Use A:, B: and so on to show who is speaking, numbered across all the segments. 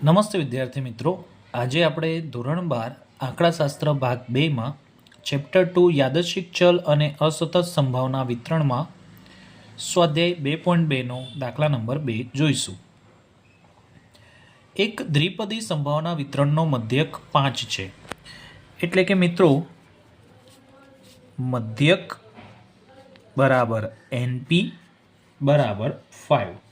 A: નમસ્તે વિદ્યાર્થી મિત્રો, આજે આપણે ધોરણ 12 આંકડાશાસ્ત્ર ભાગ 2માં ચેપ્ટર 2 યાદચ્છિક ચલ અને અસતત સંભાવના વિતરણમાં સ્વાધ્યાય 2.2નો દાખલા નંબર 2 જોઈશું. એક દ્વિપદી સંભાવના વિતરણનો મધ્યક 5 છે. એટલે કે મિત્રો મધ્યક બરાબર NP બરાબર 5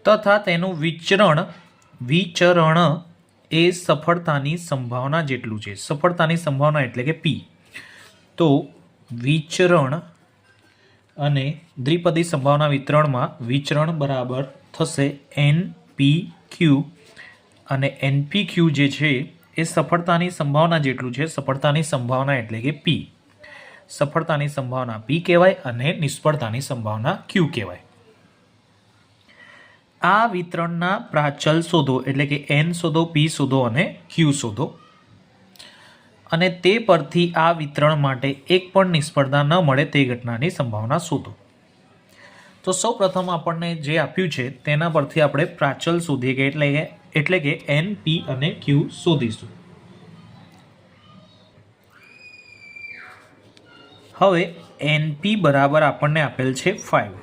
A: તથા તેનું વિચરણ એ સફળતાની સંભાવના જેટલું છે. સફળતાની સંભાવના એટલે કે P. તો વિચરણ અને દ્વિપદી સંભાવના વિતરણમાં વિચરણ બરાબર થશે NPQ અને NPQ જે છે એ સફળતાની સંભાવના જેટલું છે. સફળતાની સંભાવના એટલે કે P. સફળતાની સંભાવના P કહેવાય અને નિષ્ફળતાની સંભાવના Q કહેવાય. આ વિતરણના પ્રાચલ શોધો એટલે કે N શોધો, P શોધો અને Q શોધો અને તે પરથી આ વિતરણ માટે એક પણ નિષ્ફળતા ન મળે તે ઘટનાની સંભાવના શોધો. તો સૌ પ્રથમ આપણને જે આપ્યું છે તેના પરથી આપણે પ્રાચલ શોધીએ એટલે કે N, P અને Q શોધીશું. હવે NP બરાબર આપણને આપેલ છે 5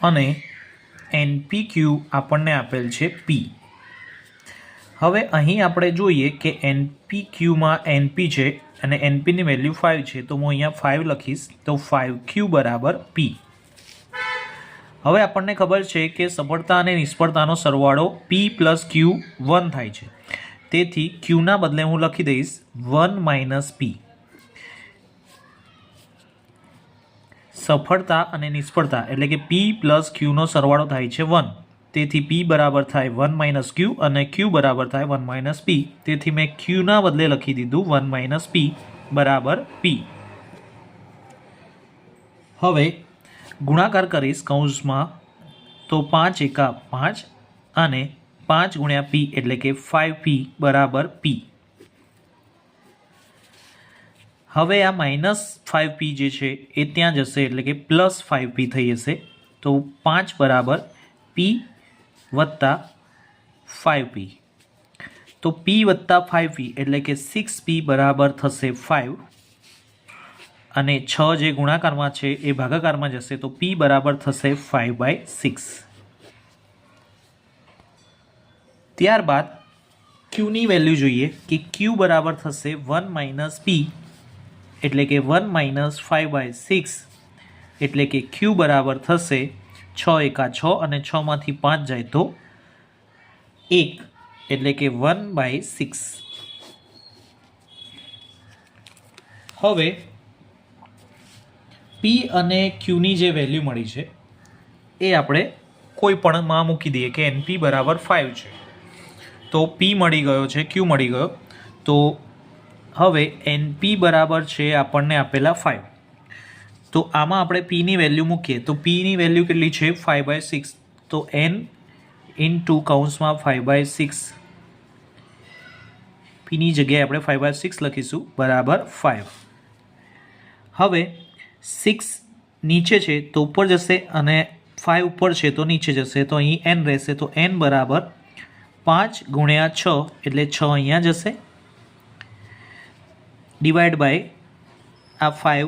A: અને NPQ આપણને આપેલ છે P. હવે અહીં આપણે જોઈએ કે NPQમાં NP છે અને NPની વેલ્યુ 5 છે, તો હું અહીંયા 5 લખીશ. તો 5Q બરાબર P. હવે આપણને ખબર છે કે સફળતા અને નિષ્ફળતાનો સરવાળો P પ્લસ Q 1 થાય છે. તેથી Qના બદલે હું લખી દઈશ 1 માઇનસ P. સફળતા અને નિષ્ફળતા એટલે કે P પ્લસ Qનો સરવાળો થાય છે 1. તેથી P બરાબર થાય 1 માઇનસ Q અને Q બરાબર થાય 1 માઇનસ P. તેથી મેં Qના બદલે લખી દીધું 1 માઇનસ P બરાબર P. હવે ગુણાકાર કરીશ કૌંસમાં, તો 5 એકા 5 અને 5 ગુણ્યા P એટલે કે 5P બરાબર P. હવે આ માઇનસ 5P જે છે એ ત્યાં જશે એટલે કે પ્લસ 5P થઈ જશે. તો 5 બરાબર P વત્તા 5P. તો P વત્તા 5P એટલે કે 6P બરાબર થશે 5 અને 6 જે ગુણાકારમાં છે એ ભાગાકારમાં જશે તો P બરાબર થશે 5/6. ત્યારબાદ Qની વેલ્યુ જોઈએ કે Q બરાબર થશે 1 માઇનસ P એટલે કે 1 માઇનસ 5/6 એટલે કે Q બરાબર થશે 6 એકા 6 અને 6માંથી 5 જાય તો 1 એટલે કે 1/6. હવે P અને Qની જે વેલ્યુ મળી છે એ આપણે કોઈ પણમાં મૂકી દઈએ કે NP બરાબર 5 છે. તો P મળી ગયો છે, Q મળી ગયો. તો હવે NP બરાબર છે આપણને આપેલા 5. તો આમાં આપણે Pની વેલ્યુ મૂકીએ તો Pની વેલ્યુ કેટલી છે 5/6. તો N ઇન્ટુ કૌંસમાં 5/6, Pની જગ્યાએ આપણે 5/6 લખીશું બરાબર 5. હવે 6 નીચે છે તો ઉપર જશે અને 5 ઉપર છે તો નીચે જશે. તો અહીં N રહેશે. તો N બરાબર 5 ગુણ્યા 6 એટલે 6 અહીંયા જશે ડિવાઈડ બાય આ 5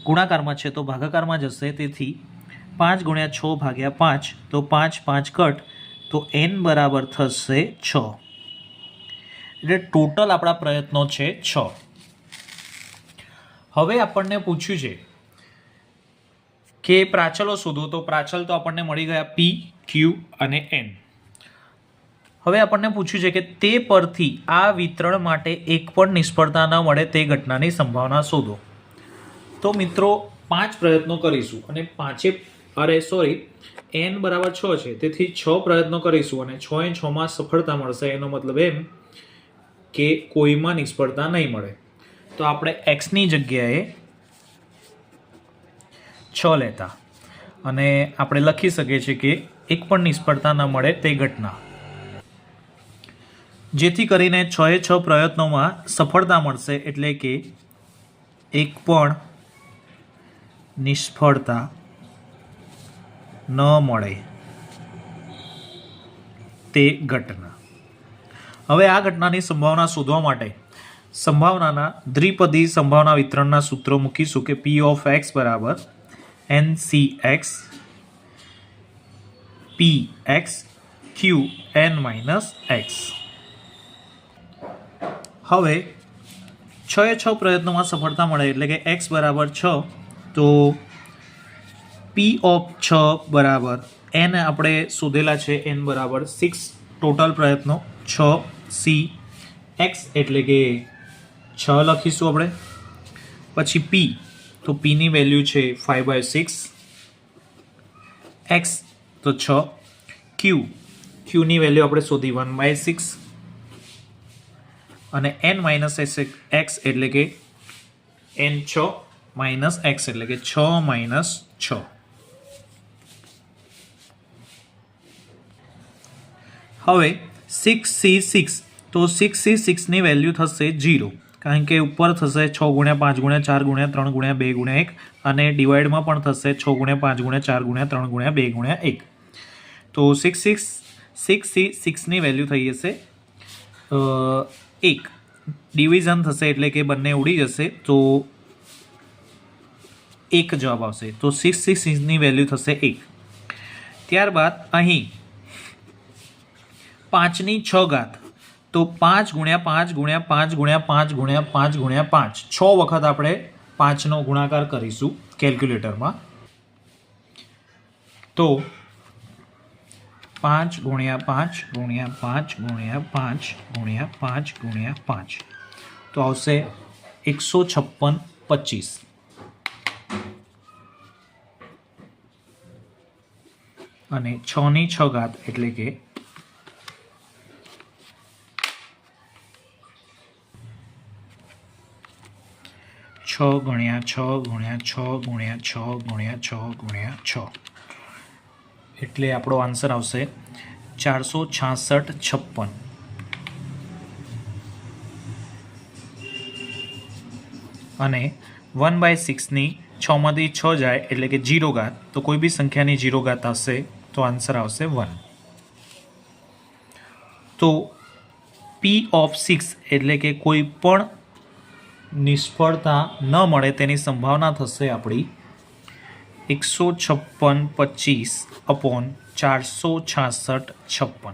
A: ગુણાકારમાં છે તો ભાગાકારમાં જશે. તેથી 5 ગુણ્યા 6 ભાગ્યા 5 તો 5 5 કટ તો N બરાબર થશે 6. એટલે ટોટલ આપણા પ્રયત્નો છે 6. હવે આપણને પૂછ્યું છે કે પ્રાચલો શોધો. તો પ્રાચલ તો આપણને મળી ગયા P, Q અને N. હવે આપણને પૂછ્યું છે કે તે પરથી આ વિતરણ માટે એક પણ નિષ્ફળતા ન મળે તે ઘટનાની સંભાવના શોધો. તો મિત્રો 5 પ્રયત્નો કરીશું અને N બરાબર 6 છે તેથી 6 પ્રયત્નો કરીશું અને 6 એ 6માં સફળતા મળશે. એનો મતલબ એમ કે કોઈમાં નિષ્ફળતા નહીં મળે. તો આપણે Xની જગ્યાએ 6 લેતા અને આપણે લખી શકીએ છીએ કે એક પણ નિષ્ફળતા ન મળે તે ઘટના, જેથી કરીને 6 એ 6 પ્રયત્નોમાં સફળતા મળશે. એટલે કે એક પણ નિષ્ફળતા ન મળે તે ઘટના. હવે આ ઘટનાની સંભાવના શોધવા માટે સંભાવનાના દ્વિપદી સંભાવના વિતરણના સૂત્રો મૂકીશું કે P of x બરાબર NCX PX Qn minus x. હવે 6 પ્રયત્નોમાં સફળતા મળે એટલે કે x બરાબર 6, તો P of 6 બરાબર n આપણે શોધેલા છે, n બરાબર 6 ટોટલ પ્રયત્નો 6 C x એટલે કે 6 લખીશું આપણે. પછી P, તો P ની વેલ્યુ છે 5/6, x તો 6, Q ની વેલ્યુ આપણે શોધી 1/6 અને n માઇનસ x એટલે કે n6 માઇનસ x એટલે કે 6 માઇનસ 6. હવે 6C6, તો 6C6 ની વેલ્યુ થશે 0, કારણ કે ઉપર થશે 6 × 5 × 4 × 3 × 2 × 1 અને ડિવાઈડમાં પણ થશે 6 × 5 × 4 × 3 × 2 × 1. તો 6C6 ની વેલ્યુ થઈ જશે 1. ડિવિઝન થશે એટલે કે બંને ઉડી જશે, તો 1 જવાબ આવશે. તો 6C6 ની વેલ્યુ થશે 1. ત્યારબાદ અહીં 5 ની 6 ઘાત, તો 5 × 5 × 5 × 5 × 5 × 5 6 વખત આપણે 5નો ગુણાકાર કરીશું કેલ્ક્યુલેટરમાં. તો 5 × 5 × 5 × 5 × 5 × 5 તો આવશે 156/25. અને 6 ની 6 ઘાત એટલે કે 6 × 6 × 6 × 6 × 6 × 6 એટલે આપણો આન્સર આવશે 466/56. અને 1/6 ની 6 માંથી 6 જાય એટલે કે 0 ઘાત, તો કોઈ બી સંખ્યાની 0 ઘાત હશે તો આન્સર આવશે 1. તો P of 6 એટલે કે કોઈ પણ નિષ્ફળતા ન મળે તેની સંભાવના થશે આપણી 156/25/466/56.